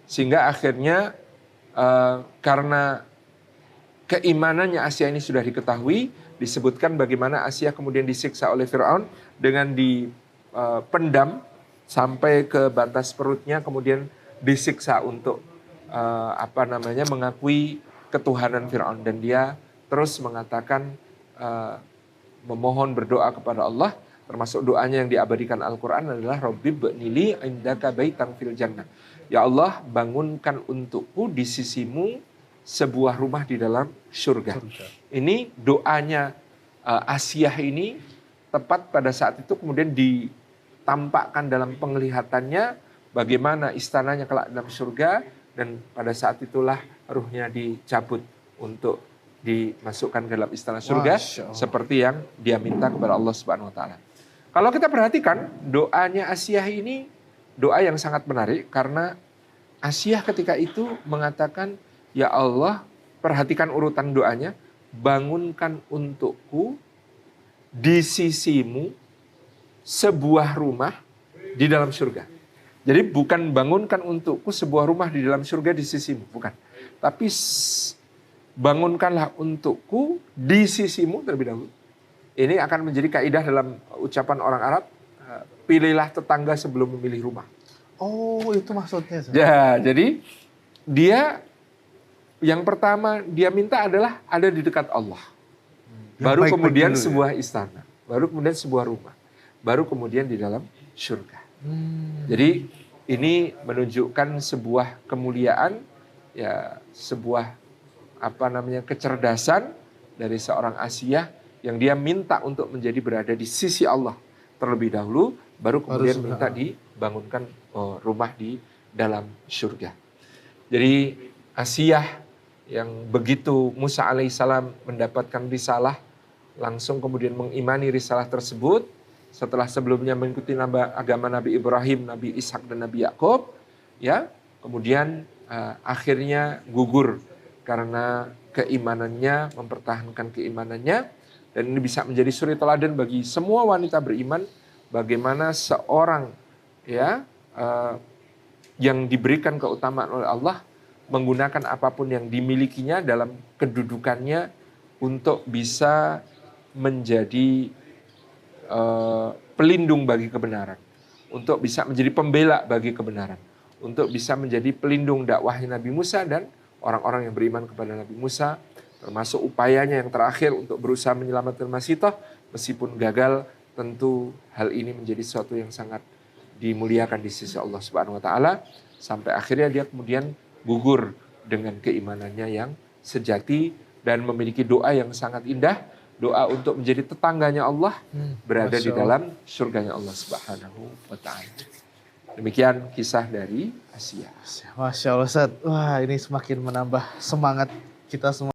Sehingga akhirnya karena keimanannya Asia ini sudah diketahui, disebutkan bagaimana Asia kemudian disiksa oleh Firaun dengan dipendam sampai ke batas perutnya, kemudian disiksa untuk mengakui ketuhanan Firaun, dan dia terus mengatakan memohon berdoa kepada Allah, termasuk doanya yang diabadikan Al-Quran adalah Rabbi b'nili indaka baitan fil jannah. Ya Allah, bangunkan untukku di sisimu sebuah rumah di dalam surga. Ini doanya Asia ini tepat pada saat itu kemudian ditampakkan dalam penglihatannya bagaimana istananya kelak dalam surga, dan pada saat itulah ruhnya dicabut untuk dimasukkan ke dalam istana surga seperti yang dia minta kepada Allah Subhanahu wa taala. Kalau kita perhatikan doanya Asia ini doa yang sangat menarik, karena Asia ketika itu mengatakan, ya Allah, perhatikan urutan doanya, bangunkan untukku di sisimu sebuah rumah di dalam surga. Jadi bukan bangunkan untukku sebuah rumah di dalam surga di sisimu, bukan. Tapi bangunkanlah untukku di sisimu terlebih dahulu. Ini akan menjadi kaidah dalam ucapan orang Arab, pilihlah tetangga sebelum memilih rumah. Oh, itu maksudnya. Ya, jadi dia yang pertama dia minta adalah ada di dekat Allah. Baru kemudian sebuah istana, baru kemudian sebuah rumah, baru kemudian di dalam surga. Jadi ini menunjukkan sebuah kemuliaan, ya sebuah kecerdasan dari seorang Asia yang dia minta untuk menjadi berada di sisi Allah terlebih dahulu, baru kemudian minta dibangunkan rumah di dalam surga. Jadi Asia yang begitu Musa alaihissalam mendapatkan risalah, langsung kemudian mengimani risalah tersebut setelah sebelumnya mengikuti agama Nabi Ibrahim, Nabi Ishak dan Nabi Yakub, ya, kemudian akhirnya gugur karena keimanannya, mempertahankan keimanannya, dan ini bisa menjadi suri teladan bagi semua wanita beriman bagaimana seorang yang diberikan keutamaan oleh Allah menggunakan apapun yang dimilikinya dalam kedudukannya untuk bisa menjadi pelindung bagi kebenaran, untuk bisa menjadi pembela bagi kebenaran, untuk bisa menjadi pelindung dakwahnya Nabi Musa dan orang-orang yang beriman kepada Nabi Musa, termasuk upayanya yang terakhir untuk berusaha menyelamatkan Masitoh, meskipun gagal, tentu hal ini menjadi sesuatu yang sangat dimuliakan di sisi Allah Subhanahu wa taala, sampai akhirnya dia kemudian gugur dengan keimanannya yang sejati dan memiliki doa yang sangat indah, doa untuk menjadi tetangganya Allah, berada di dalam surganya Allah Subhanahu wa taala. Demikian kisah dari Asia. Masya Allah, Ustaz. Wah, ini semakin menambah semangat kita semua.